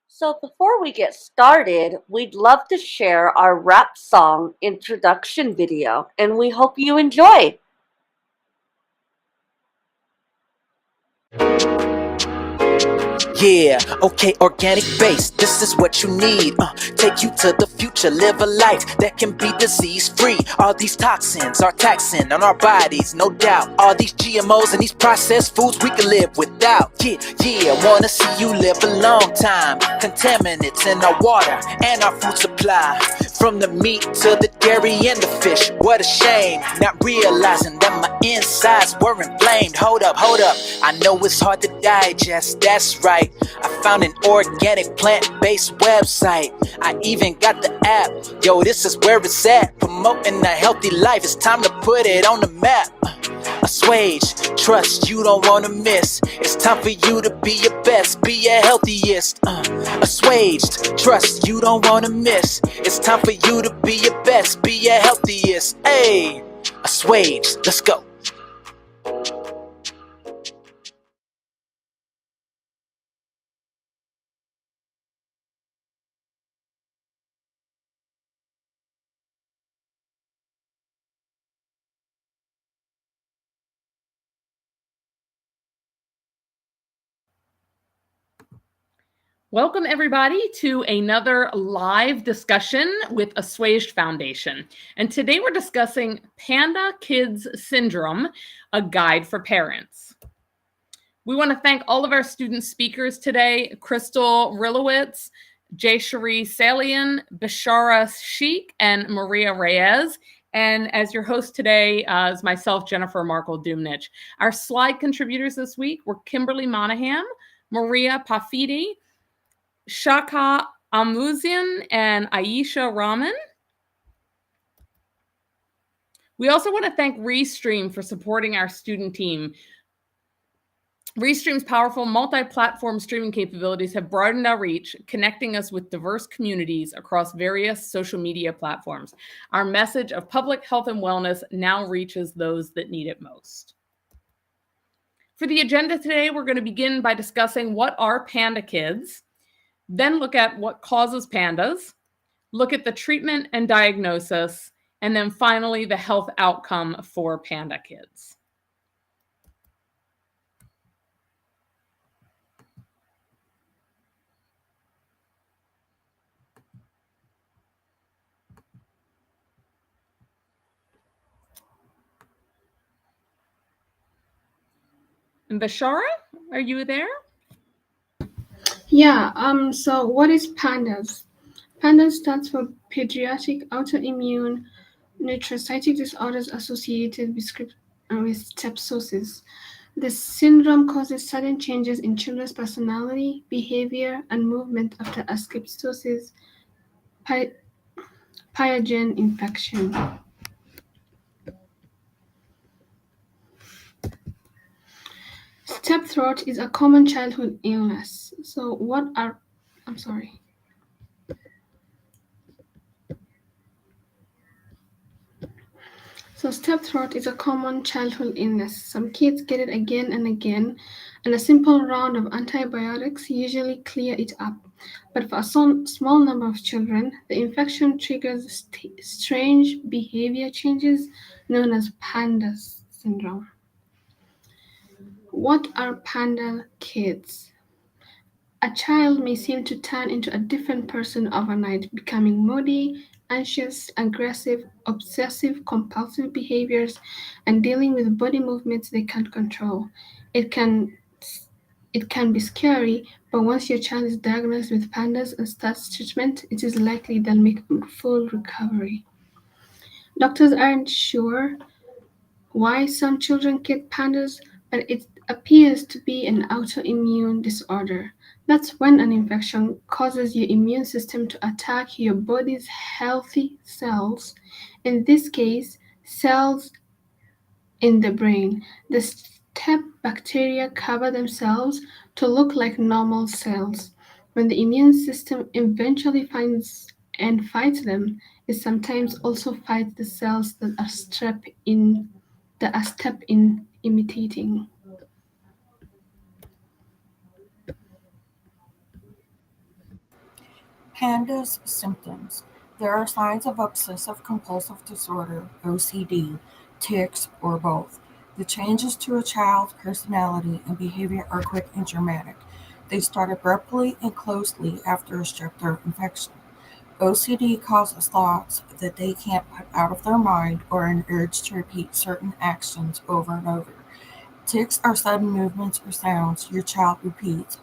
So before we get started, we'd love to share our rap song introduction video, and we hope you enjoy. Yeah, okay, organic base, this is what you need. Take you to the future, live a life that can be disease-free. All these toxins are taxing on our bodies, no doubt. All these GMOs and these processed foods we can live without. Yeah, wanna see you live a long time. Contaminants in our water and our food supply. From the meat to the dairy and the fish, what a shame. Not realizing that my insides were inflamed. Hold up, I know it's hard to digest, that's right. I found an organic plant-based website. I even got the app, yo, this is where it's at. Promoting a healthy life, it's time to put it on the map. Assuaged, trust you don't wanna miss. It's time for you to be your best, be your healthiest. Assuaged, trust you don't wanna miss. It's time for you to be your best, be your healthiest. Hey, Assuaged, let's go. Welcome, everybody, to another live discussion with Assuaged Foundation. And today we're discussing Panda Kids Syndrome, a guide for parents. We want to thank all of our student speakers today, Crystal Rylowicz, Jayashree Salian, Bishara Sheikh, and Maria Reyes. And as your host today is myself, Jennifer Markle-Dumnich. Our slide contributors this week were Kimberly Monahan, Maria Pafiti, Shakhah, Almuzyyen, and Aysha, Rahman. We also want to thank Restream for supporting our student team. Restream's powerful multi-platform streaming capabilities have broadened our reach, connecting us with diverse communities across various social media platforms. Our message of public health and wellness now reaches those that need it most. For the agenda today, we're going to begin by discussing what are Panda Kids, then look at what causes PANDAS, look at the treatment and diagnosis, and then finally the health outcome for Panda Kids. And Bishara, are you there? Yeah, so what is PANDAS? PANDAS stands for pediatric autoimmune neuropsychiatric disorders associated with streptococcus. The syndrome causes sudden changes in children's personality, behavior, and movement after a streptococcus pathogen infection. Strep throat is a common childhood illness. So strep throat is a common childhood illness. Some kids get it again and again, and a simple round of antibiotics usually clear it up. But for a small number of children, the infection triggers strange behavior changes known as PANDAS syndrome. What are Panda kids? A child may seem to turn into a different person overnight, becoming moody, anxious, aggressive, obsessive, compulsive behaviors, and dealing with body movements they can't control. It can be scary, but once your child is diagnosed with PANDAS and starts treatment, it is likely they'll make full recovery. Doctors aren't sure why some children get PANDAS, but it appears to be an autoimmune disorder. That's when an infection causes your immune system to attack your body's healthy cells. In this case, cells In the brain, the step bacteria cover themselves to look like normal cells. When the immune system eventually finds and fights them, it sometimes also fights the cells that are step in imitating. PANDAS symptoms. There are signs of obsessive compulsive disorder, OCD, tics, or both. The changes to a child's personality and behavior are quick and dramatic. They start abruptly and closely after a strep throat infection. OCD causes thoughts that they can't put out of their mind or an urge to repeat certain actions over and over. Tics are sudden movements or sounds your child repeats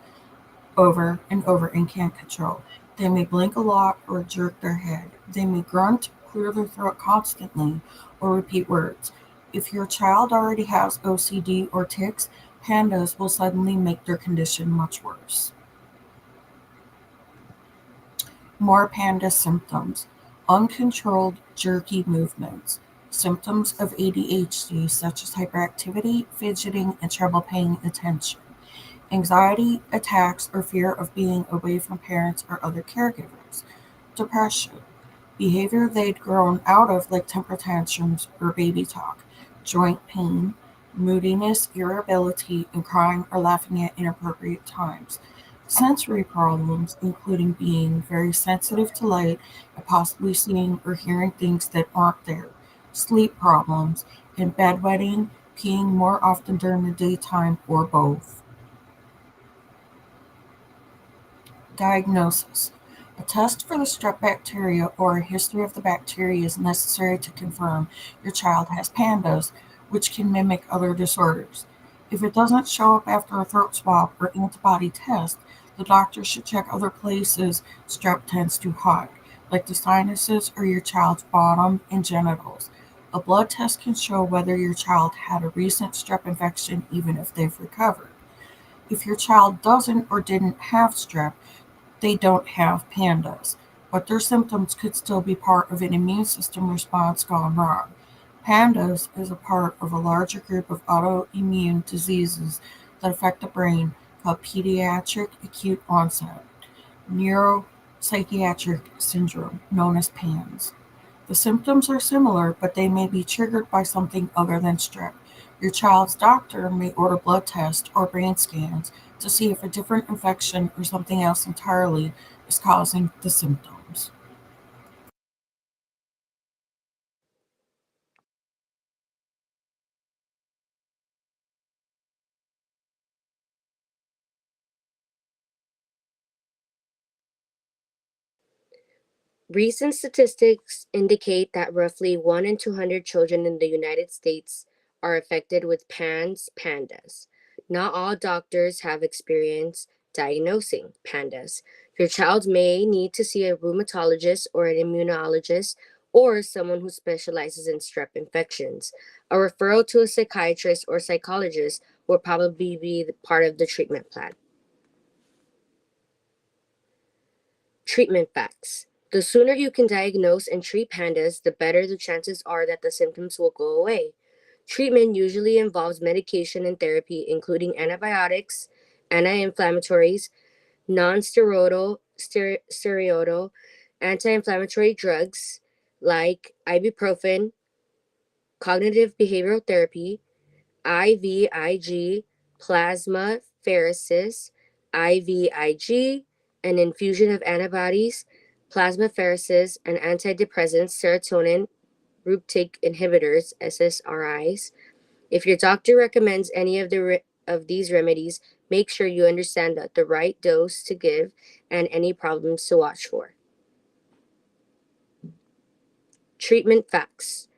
over and over and can't control. They may blink a lot or jerk their head. They may grunt, clear their throat constantly, or repeat words. If your child already has OCD or tics, PANDAS will suddenly make their condition much worse. More PANDA symptoms. Uncontrolled, jerky movements. Symptoms of ADHD such as hyperactivity, fidgeting, and trouble paying attention. Anxiety, attacks, or fear of being away from parents or other caregivers. Depression, behavior they'd grown out of like temper tantrums or baby talk. Joint pain, moodiness, irritability, and crying or laughing at inappropriate times. Sensory problems, including being very sensitive to light and possibly seeing or hearing things that aren't there. Sleep problems, and bedwetting, peeing more often during the daytime, or both. Diagnosis: a test for the strep bacteria or a history of the bacteria is necessary to confirm your child has PANDAS, which can mimic other disorders. If it doesn't show up after a throat swab or antibody test, the doctor should check other places strep tends to hide, like the sinuses or your child's bottom and genitals. A blood test can show whether your child had a recent strep infection even if they've recovered. If your child doesn't or didn't have strep, they don't have PANDAS, but their symptoms could still be part of an immune system response gone wrong. PANDAS is a part of a larger group of autoimmune diseases that affect the brain called pediatric acute onset neuropsychiatric syndrome, known as PANS. The symptoms are similar, but they may be triggered by something other than strep. Your child's doctor may order blood tests or brain scans to see if a different infection or something else entirely is causing the symptoms. Recent statistics indicate that roughly 1 in 200 children in the United States are affected with PANDAS. Not all doctors have experience diagnosing PANDAS. Your child may need to see a rheumatologist or an immunologist or someone who specializes in strep infections. A referral to a psychiatrist or psychologist will probably be part of the treatment plan. Treatment facts. The sooner you can diagnose and treat PANDAS, the better the chances are that the symptoms will go away. Treatment usually involves medication and therapy, including antibiotics, anti-inflammatories, non-steroidal, anti-inflammatory drugs like ibuprofen, cognitive behavioral therapy, IVIG, plasmapheresis, IVIG, an infusion of antibodies, plasmapheresis, and antidepressants, serotonin reuptake inhibitors, SSRIs. If your doctor recommends any of these remedies, make sure you understand that the right dose to give and any problems to watch for. Treatment facts.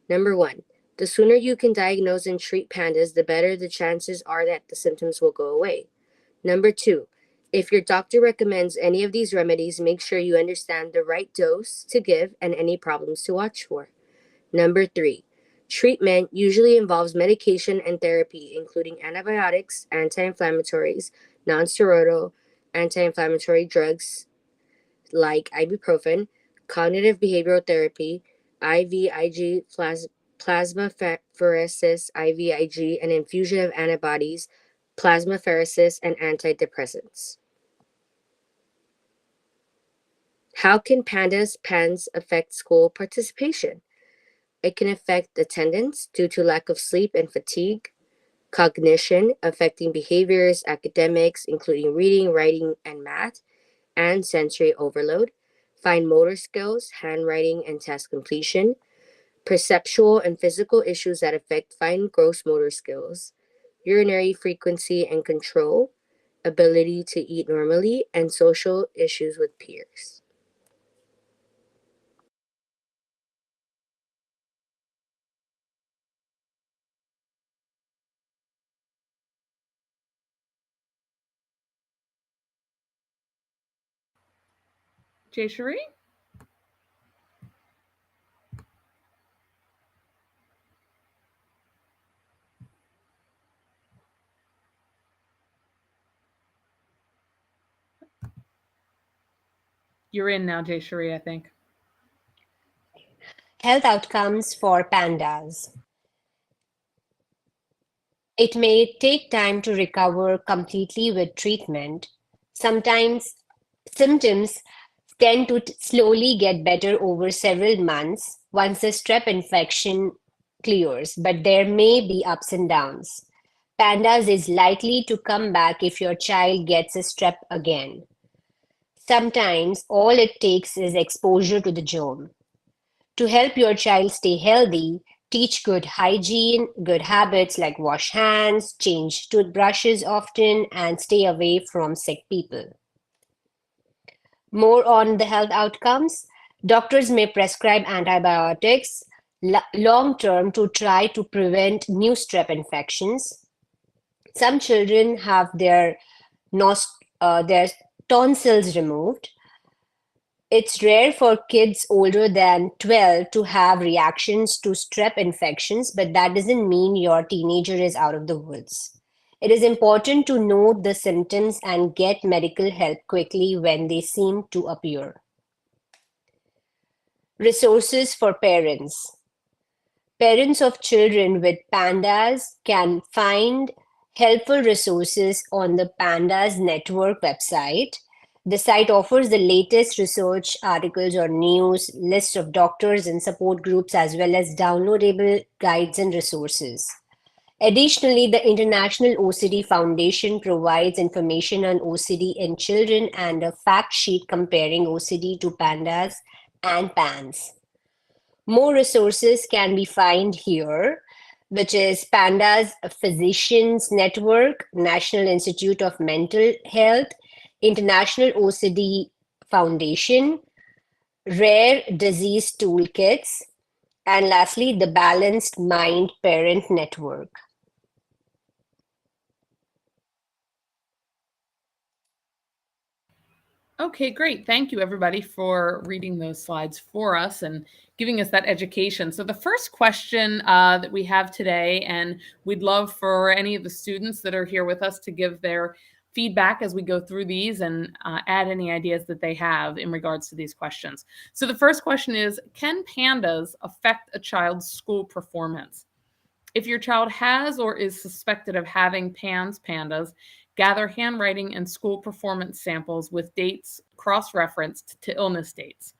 Number 1. The sooner you can diagnose and treat PANDAS, the better the chances are that the symptoms will go away. Number 2. If your doctor recommends any of these remedies, make sure you understand the right dose to give and any problems to watch for. Number 3. Treatment usually involves medication and therapy, including antibiotics, anti-inflammatories, non-steroidal, anti-inflammatory drugs like ibuprofen, cognitive behavioral therapy, IVIG, plasmapheresis, IVIG, and infusion of antibodies, plasmapheresis, and antidepressants. How can PANDS affect school participation? It can affect attendance due to lack of sleep and fatigue, cognition, affecting behaviors, academics, including reading, writing, and math, and sensory overload, fine motor skills, handwriting, and task completion, perceptual and physical issues that affect fine gross motor skills, urinary frequency and control, ability to eat normally, and social issues with peers. Jayashree? You're in now, Jayashree, I think. Health outcomes for pandas. It may take time to recover completely with treatment. Sometimes symptoms tend to slowly get better over several months once the strep infection clears, but there may be ups and downs. PANDAS is likely to come back if your child gets a strep again. Sometimes all it takes is exposure to the germ. To help your child stay healthy, teach good hygiene, good habits like wash hands, change toothbrushes often, and stay away from sick people. More on the health outcomes. Doctors may prescribe antibiotics long term to try to prevent new strep infections. Some children have their tonsils removed. It's rare for kids older than 12 to have reactions to strep infections, but that doesn't mean your teenager is out of the woods. It is important to note the symptoms and get medical help quickly when they seem to appear. Resources for parents. Parents of children with PANDAS can find helpful resources on the PANDAS Network website. The site offers the latest research articles or news, lists of doctors and support groups, as well as downloadable guides and resources. Additionally, the International OCD Foundation provides information on OCD in children and a fact sheet comparing OCD to PANDAS and PANS. More resources can be found here, which is PANDAS Physicians Network, National Institute of Mental Health, International OCD Foundation, Rare Disease Toolkits, and lastly, the Balanced Mind Parent Network. Okay, great. Thank you, everybody, for reading those slides for us and giving us that education. So the first question that we have today, and we'd love for any of the students that are here with us to give their feedback as we go through these and add any ideas that they have in regards to these questions. So the first question is, can PANDAS affect a child's school performance? If your child has or is suspected of having PANDAS, gather handwriting and school performance samples with dates cross-referenced to illness dates.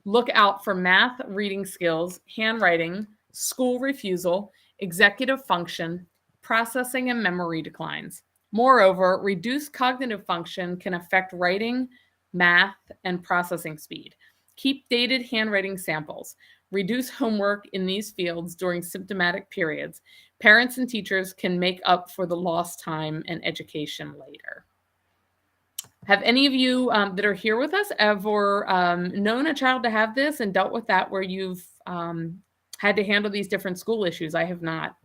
Look out for math, reading skills, handwriting, school refusal, executive function, processing and memory declines. Moreover, reduced cognitive function can affect writing, math, and processing speed. Keep dated handwriting samples. Reduce homework in these fields during symptomatic periods. Parents and teachers can make up for the lost time and education later. Have any of you that are here with us ever known a child to have this and dealt with that where you've had to handle these different school issues? I have not.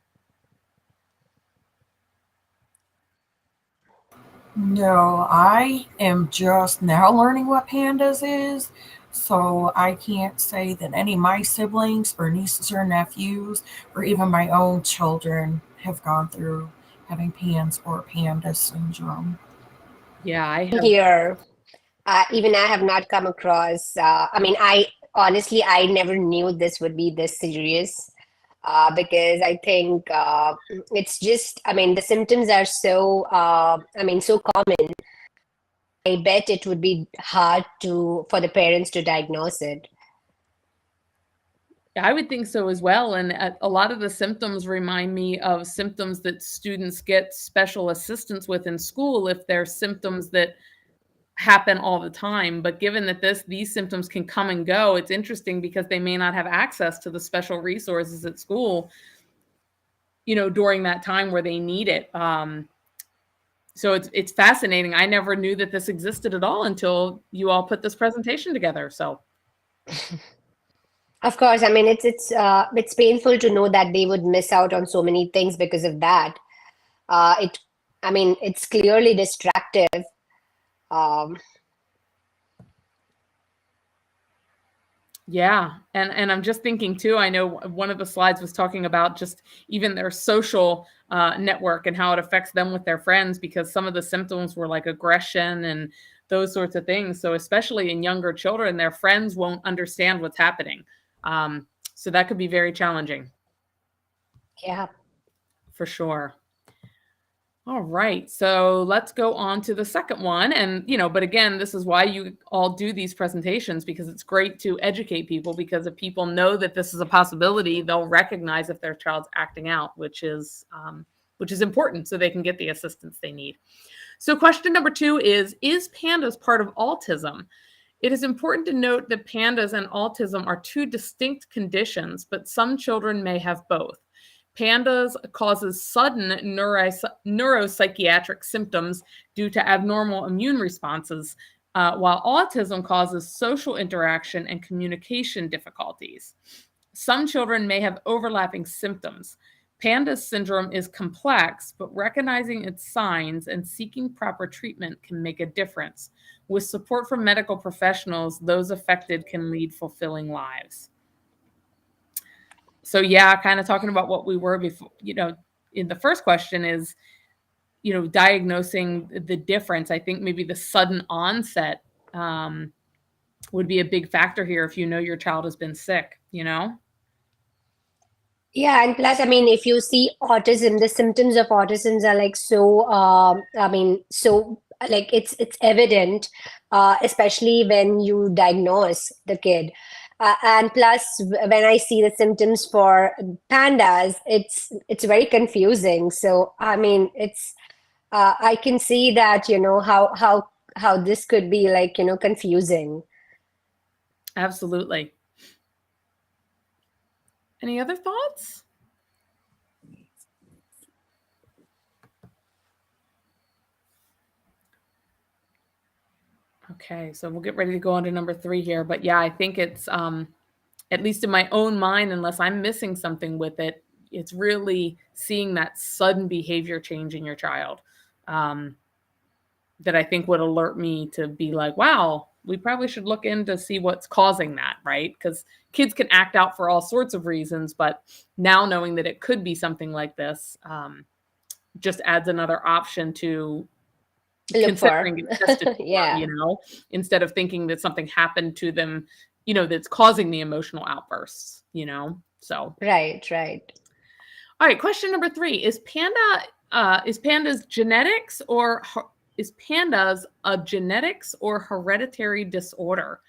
No, I am just now learning what PANDAS is, so I can't say that any of my siblings or nieces or nephews or even my own children have gone through having PANS or PANDAS syndrome. Yeah, I have. Here, even I have not come across, I honestly, I never knew this would be this serious. because I think it's just, I mean, the symptoms are so, so common. I bet it would be hard for the parents to diagnose it. I would think so as well. And a lot of the symptoms remind me of symptoms that students get special assistance with in school if they're symptoms that happen all the time. But given that these symptoms can come and go, it's interesting because they may not have access to the special resources at school, during that time where they need it. So it's fascinating. I never knew that this existed at all until you all put this presentation together. So. Of course, I mean it's painful to know that they would miss out on so many things because of that. It's clearly distractive. Yeah, and I'm just thinking too. I know one of the slides was talking about just even their social network and how it affects them with their friends, because some of the symptoms were like aggression and those sorts of things. So especially in younger children, their friends won't understand what's happening. So that could be very challenging. Yeah, for sure. All right, so let's go on to the second one. And, but again, this is why you all do these presentations, because it's great to educate people, because if people know that this is a possibility, they'll recognize if their child's acting out, which is important, so they can get the assistance they need. So question number 2 is PANDAS part of autism? It is important to note that PANDAS and autism are 2 distinct conditions, but some children may have both. PANDAS causes sudden neuropsychiatric symptoms due to abnormal immune responses, while autism causes social interaction and communication difficulties. Some children may have overlapping symptoms. PANDAS syndrome is complex, but recognizing its signs and seeking proper treatment can make a difference. With support from medical professionals, those affected can lead fulfilling lives. So yeah, kind of talking about what we were before, in the first question is, diagnosing the difference. I think maybe the sudden onset would be a big factor here if you know your child has been sick, Yeah, and plus, if you see autism, the symptoms of autism are like it's evident, especially when you diagnose the kid. And plus, when I see the symptoms for PANDAS, it's very confusing. So, I can see that, how this could be like, confusing. Absolutely. Any other thoughts? Okay, so we'll get ready to go on to number 3 here. But yeah, I think it's, at least in my own mind, unless I'm missing something with it, it's really seeing that sudden behavior change in your child that I think would alert me to be like, wow, we probably should look in to see what's causing that, right? Because kids can act out for all sorts of reasons, but now knowing that it could be something like this just adds another option to considering it tested Yeah. Instead of thinking that something happened to them, that's causing the emotional outbursts, so. Right. All right, question number 3, is PANDAS genetics, or is PANDAS a genetics or hereditary disorder?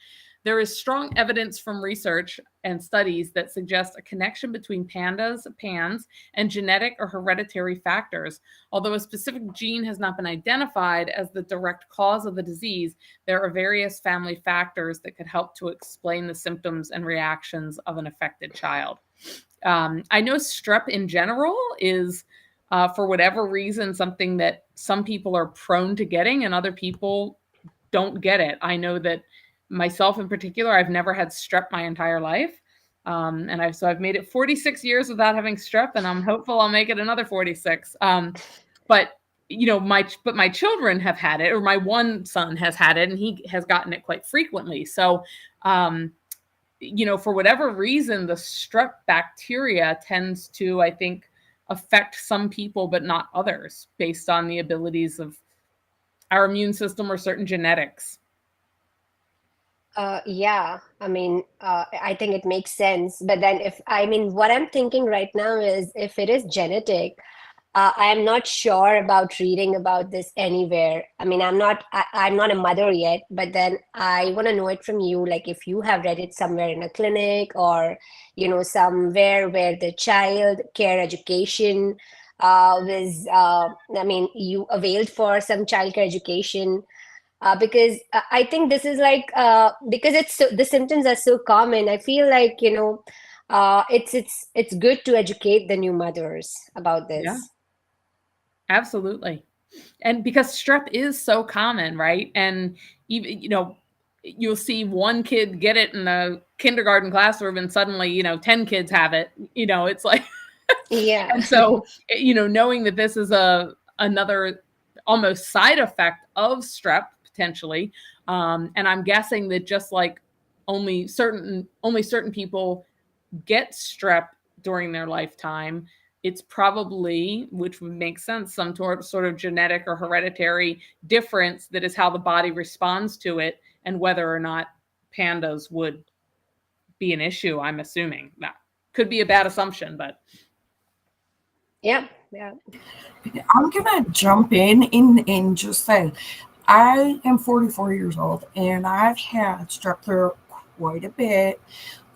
There is strong evidence from research and studies that suggest a connection between PANDAS, PANS, and genetic or hereditary factors. Although a specific gene has not been identified as the direct cause of the disease, there are various family factors that could help to explain the symptoms and reactions of an affected child. I know strep in general is, for whatever reason, something that some people are prone to getting and other people don't get it. I know that myself in particular, I've never had strep my entire life. And I've made it 46 years without having strep, and I'm hopeful I'll make it another 46. But my children have had it, or my one son has had it, and he has gotten it quite frequently. So, for whatever reason, the strep bacteria tends to, I think, affect some people, but not others, based on the abilities of our immune system or certain genetics. Yeah, I mean, I think it makes sense. But then what I'm thinking right now is if it is genetic, I am not sure about reading about this anywhere. I mean, I'm not a mother yet, but then I want to know it from you. Like if you have read it somewhere in a clinic or, somewhere where the child care education I mean, you availed for some child care education because I think this is like because the symptoms are so common. I feel like it's good to educate the new mothers about Yeah, this. absolutely. And because strep is so common, right? And even, you'll see one kid get it in a kindergarten classroom and suddenly, 10 kids have it. It's like, Yeah. and so, knowing that this is another almost side effect of strep potentially, and I'm guessing that just like only certain people get strep during their lifetime, it's probably, which would make sense, some sort of genetic or hereditary difference that is how the body responds to it, and whether or not pandas would be an issue. I'm assuming that could be a bad assumption, but Yeah. Yeah. I'm gonna jump in and just say I am 44 years old and I've had strep throat quite a bit.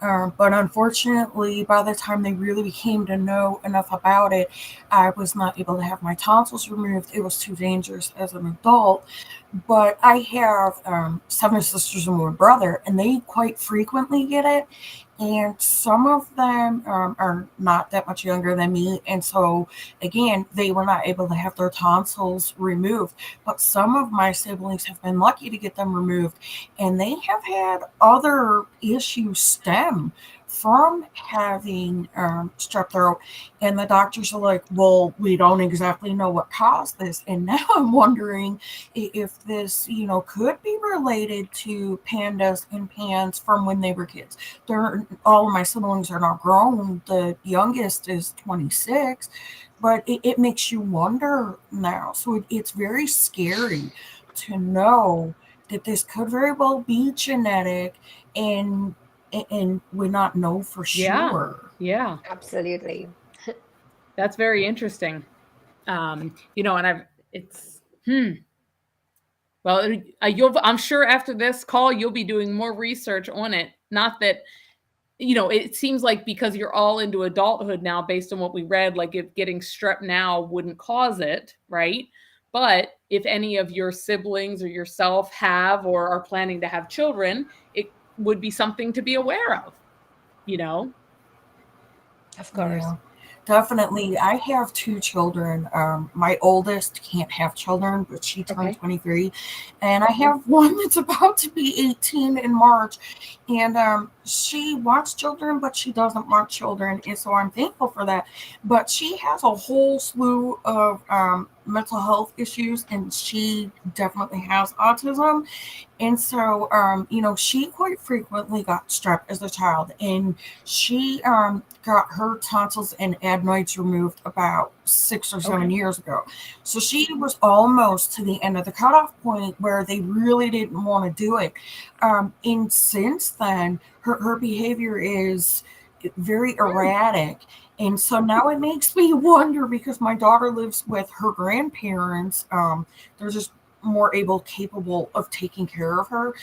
But unfortunately, by the time they really became to know enough about it, I was not able to have my tonsils removed. It was too dangerous as an adult. But I have 7 sisters and 1 brother, and they quite frequently get it. And some of them are not that much younger than me. And so, again, they were not able to have their tonsils removed. But some of my siblings have been lucky to get them removed. And they have had other issues stem from having strep throat. And the doctors are like, well, we don't exactly know what caused this. And now I'm wondering if this, could be related to pandas and pans from when they were kids. All of my siblings are now grown. The youngest is 26, but it makes you wonder now. So it's very scary to know that this could very well be genetic and we not know for sure. yeah, Absolutely. that's very interesting. And it's well, I'm sure after this call you'll be doing more research on it. Not that, it seems like because you're all into adulthood now, based on what we read, like if getting strep now wouldn't cause it, right? But if any of your siblings or yourself have or are planning to have children, it would be something to be aware of, Of course. Yeah, definitely. I have 2 children. My oldest can't have children, but she turned Okay. 23. And I have one that's about to be 18 in March. And she wants children, but she doesn't want children. And so I'm thankful for that. But she has a whole slew of mental health issues, and she definitely has autism. And so, she quite frequently got strep as a child, and she got her tonsils and adenoids removed about 6 or 7 years ago. So she was almost to the end of the cutoff point where they really didn't want to do it. And since then, her behavior is very erratic. And so now it makes me wonder because my daughter lives with her grandparents. They're just more capable of taking care of her.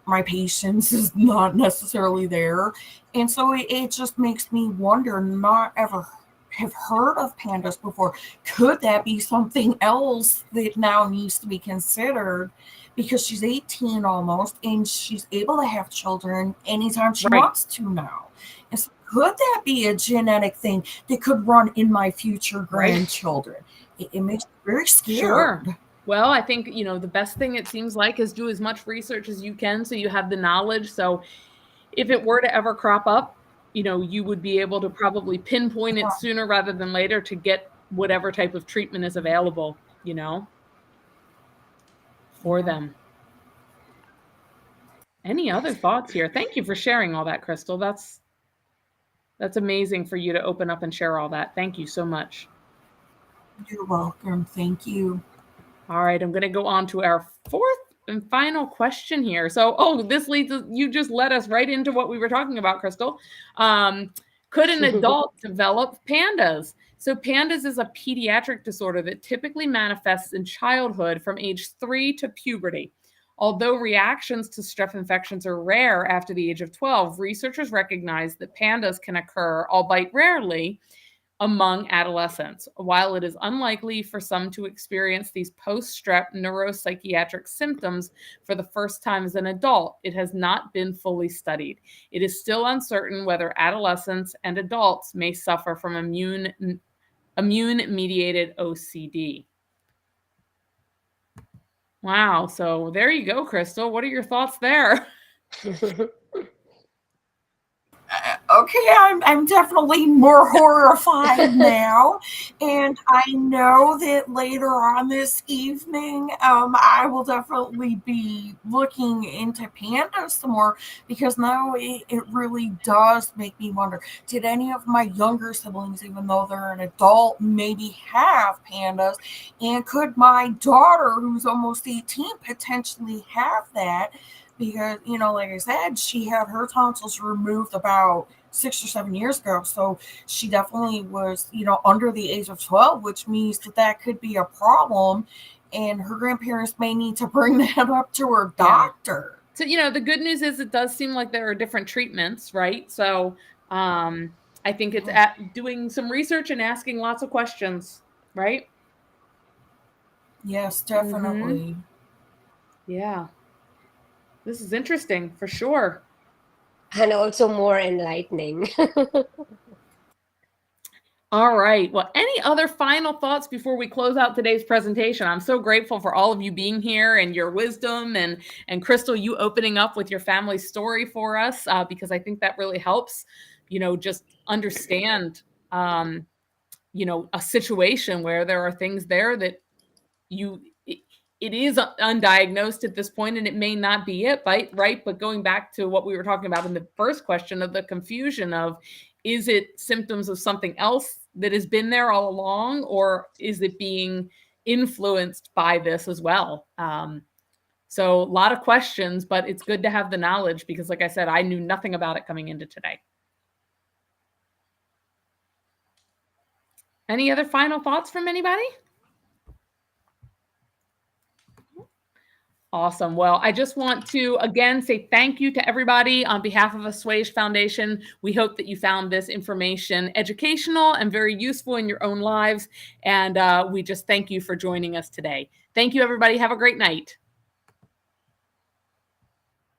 My patience is not necessarily there. And so it just makes me wonder, not ever have heard of pandas before. Could that be something else that now needs to be considered? Because she's 18 almost, and she's able to have children anytime she Right. wants to now. And so could that be a genetic thing that could run in my future grandchildren? It makes me very scared. Sure. Well, I think, the best thing it seems like is do as much research as you can so you have the knowledge. So if it were to ever crop up, you would be able to probably pinpoint it sooner rather than later to get whatever type of treatment is available, for them. Any other thoughts here? Thank you for sharing all that, Crystal. That's amazing for you to open up and share all that. Thank you so much. You're welcome. Thank you. All right, I'm going to go on to our fourth and final question here. So, this leads us, you just led us right into what we were talking about, Crystal. Could an adult develop PANDAS? So PANDAS is a pediatric disorder that typically manifests in childhood from age 3 to puberty. Although reactions to strep infections are rare after the age of 12, researchers recognize that PANDAS can occur, albeit rarely, among adolescents. While it is unlikely for some to experience these post-strep neuropsychiatric symptoms for the first time as an adult, it has not been fully studied. It is still uncertain whether adolescents and adults may suffer from immune-mediated OCD. Wow. So there you go, Crystal. What are your thoughts there? Okay, I'm definitely more horrified now, and I know that later on this evening, I will definitely be looking into PANDAS some more, because now it really does make me wonder, did any of my younger siblings, even though they're an adult, maybe have PANDAS, and could my daughter, who's almost 18, potentially have that? Because, like I said, she had her tonsils removed about 6 or 7 years ago. So she definitely was, under the age of 12, which means that could be a problem. And her grandparents may need to bring that up to her doctor. So, the good news is it does seem like there are different treatments, right? So I think it's doing some research and asking lots of questions, right? Yes, definitely. Mm-hmm. Yeah. This is interesting for sure. And also more enlightening. All right. Well, any other final thoughts before we close out today's presentation? I'm so grateful for all of you being here and your wisdom, and Crystal, you opening up with your family story for us, because I think that really helps, just understand, a situation where there are things there that it is undiagnosed at this point, and it may not be it, right? But going back to what we were talking about in the first question of the confusion of, is it symptoms of something else that has been there all along, or is it being influenced by this as well? So a lot of questions, but it's good to have the knowledge, because like I said, I knew nothing about it coming into today. Any other final thoughts from anybody? Awesome. Well, I just want to, again, say thank you to everybody on behalf of Assuaged Foundation. We hope that you found this information educational and very useful in your own lives. And we just thank you for joining us today. Thank you, everybody. Have a great night.